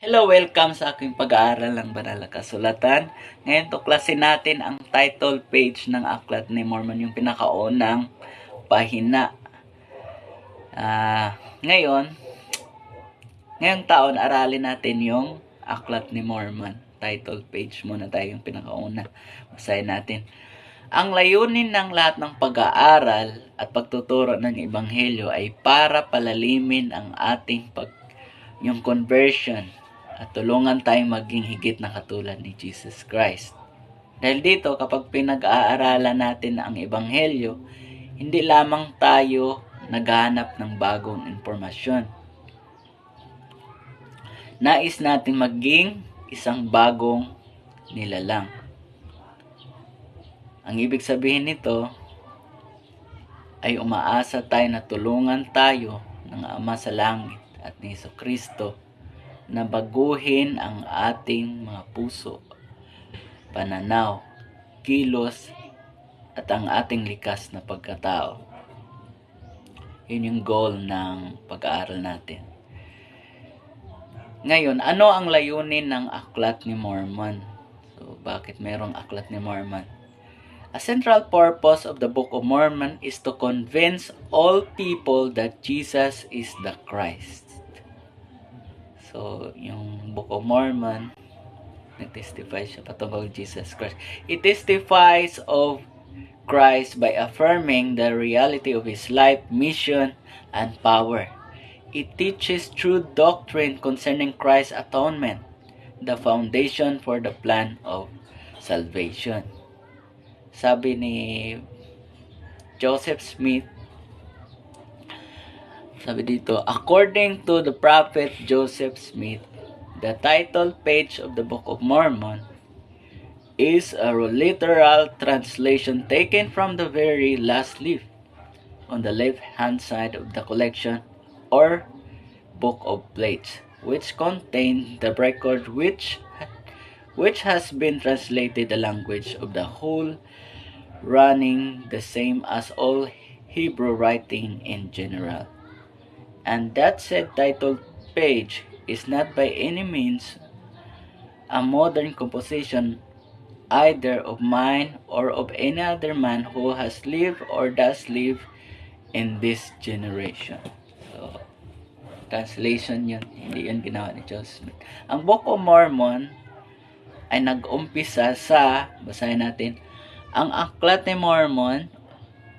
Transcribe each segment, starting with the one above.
Hello, welcome sa aking pag-aaral ng Banal na Kasulatan. Ngayon tuklasin natin ang title page ng Aklat ni Mormon, yung pinakaunang pahina. Ngayon, ngayong taon, aralin natin yung Aklat ni Mormon. Title page muna tayo, yung pinakauna. Basahin natin. Ang layunin ng lahat ng pag-aaral at pagtuturo ng Ebanghelyo ay para palalimin ang ating yung conversion at tulungan tayong maging higit na katulad ni Jesus Christ. Dahil dito, kapag pinag-aaralan natin ang Ebanghelyo, hindi lamang tayo naghahanap ng bagong impormasyon. Nais natin maging isang bagong nilalang. Ang ibig sabihin nito ay umaasa tayo na tulungan tayo ng Ama sa Langit at ni Jesucristo na baguhin ang ating mga puso, pananaw, kilos, at ang ating likas na pagkatao. Yun yung goal ng pag-aaral natin. Ngayon, ano ang layunin ng Aklat ni Mormon? So, bakit mayroong Aklat ni Mormon? A central purpose of the Book of Mormon is to convince all people that Jesus is the Christ. So, yung Book of Mormon, nag-testify siya patungkol Jesus Christ. It testifies of Christ by affirming the reality of His life, mission, and power. It teaches true doctrine concerning Christ's atonement, the foundation for the plan of salvation. Sabi ni Joseph Smith, sabi dito, according to the prophet Joseph Smith, the title page of the Book of Mormon is a literal translation taken from the very last leaf on the left-hand side of the collection or Book of Plates, which contain the record which has been translated the language of the whole, running the same as all Hebrew writing in general. And that said title page is not by any means a modern composition either of mine or of any other man who has lived or does live in this generation. So, translation yun, hindi yun ginawa ni Joseph Smith. Ang Book of Mormon ay nag-umpisa sa, basahin natin, ang Aklat ni Mormon,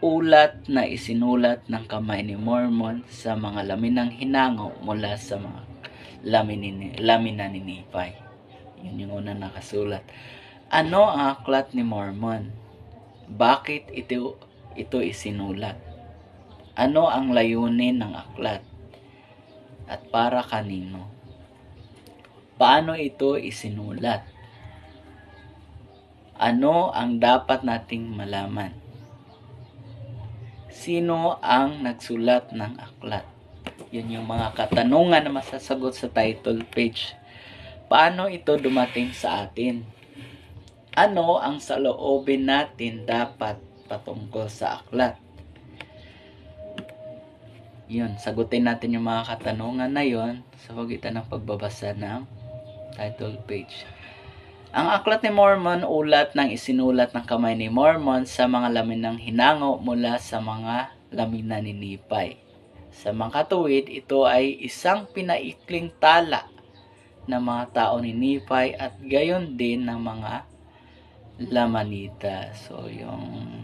ulat na isinulat ng kamay ni Mormon sa mga laminang hinango mula sa mga lamina ni Nephi. Yun yung unang nakasulat. Ano ang Aklat ni Mormon? Bakit ito isinulat? Ano ang layunin ng aklat? At para kanino? Paano ito isinulat? Ano ang dapat nating malaman? Sino ang nagsulat ng aklat? Yun yung mga katanungan na masasagot sa title page. Paano ito dumating sa atin? Ano ang saloobin natin dapat patungkol sa aklat? Yun, sagutin natin yung mga katanungan na yun sa pagitan ng pagbabasa ng title page. Ang Aklat ni Mormon, ulat ng isinulat ng kamay ni Mormon sa mga laminang hinango mula sa mga lamina ni Nephi. Sa mga katuwid, ito ay isang pinaikling tala ng mga tao ni Nephi at gayon din ng mga Lamanita. So, yung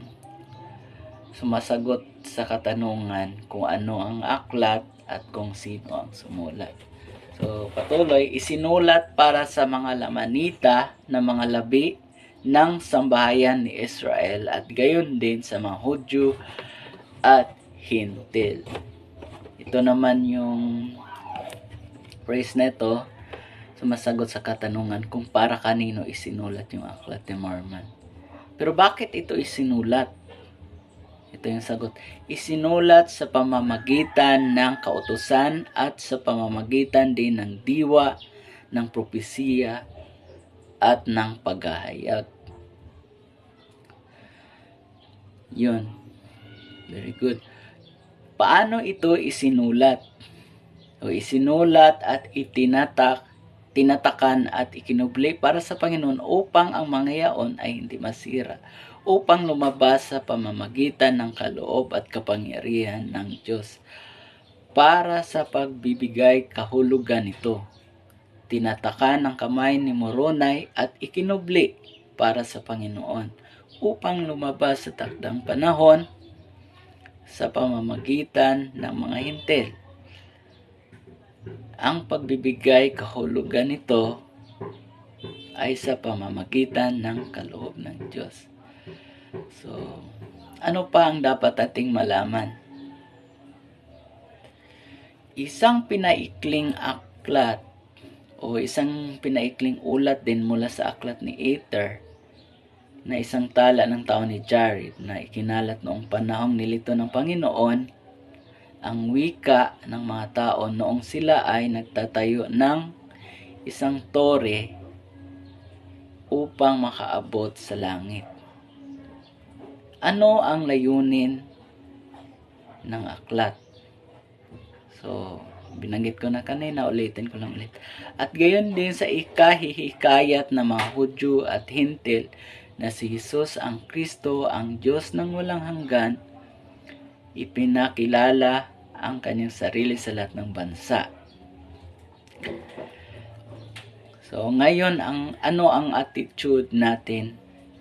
sumasagot sa katanungan kung ano ang aklat at kung sino ang sumulat. So, patuloy, isinulat para sa mga Lamanita na mga labi ng sambahayan ni Israel at gayon din sa mga Hudyo at Hintil. Ito naman yung phrase nito, sumasagot sa katanungan kung para kanino isinulat yung Aklat ni Mormon. Pero bakit ito isinulat? Ito yung sagot. Isinulat sa pamamagitan ng kautusan at sa pamamagitan din ng diwa, ng propesiya, at ng paghahayag. Yun. Very good. Paano ito isinulat? O isinulat at itinatak tinatakan at ikinubli para sa Panginoon upang ang mga yaon ay hindi masira, upang lumabas sa pamamagitan ng kaloob at kapangyarihan ng Diyos para sa pagbibigay kahulugan nito. Tinatakan ng kamay ni Moroni at ikinubli para sa Panginoon upang lumabas sa takdang panahon sa pamamagitan ng mga hintil. Ang pagbibigay kahulugan nito ay sa pamamagitan ng kaloob ng Diyos. So, ano pa ang dapat ating malaman? Isang pinaikling aklat o isang pinaikling ulat din mula sa aklat ni Ether na isang tala ng taon ni Jared na ikinalat noong panahong nilito ng Panginoon ang wika ng mga tao noong sila ay nagtatayo ng isang tore upang makaabot sa langit. Ano ang layunin ng aklat? So, binanggit ko na kanina, ulitin ko lang ulit. At gayon din sa ikahihikayat ng mga Hudyo at Hintil na si Jesus ang Kristo, ang Diyos ng walang hanggan, ipinakilala ang kanyang sarili sa lahat ng bansa. So, ngayon, ano ang attitude natin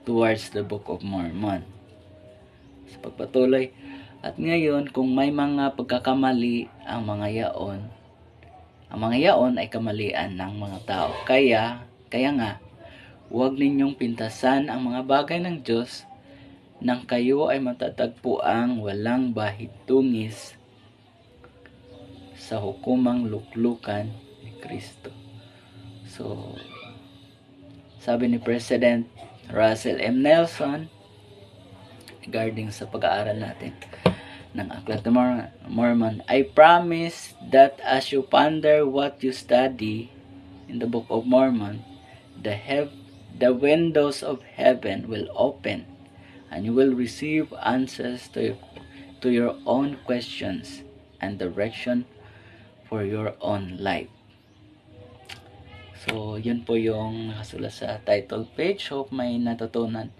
towards the Book of Mormon? Sa pagpatuloy, at ngayon, kung may mga pagkakamali ang mga yaon ay kamalian ng mga tao. Kaya nga, huwag ninyong pintasan ang mga bagay ng Diyos nang kayo ay matatagpuang walang bahitungis sa hukumang luklukan ni Kristo. So, sabi ni President Russell M. Nelson regarding sa pag-aaral natin ng Aklat ng Mormon, I promise that as you ponder what you study in the Book of Mormon, the windows of heaven will open and you will receive answers to your own questions and direction for your own life. So, yun po yung nakasulat sa title page. Hope may natutunan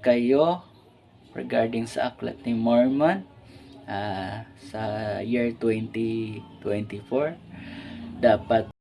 kayo regarding sa Aklat ni Mormon sa year 2024. Dapat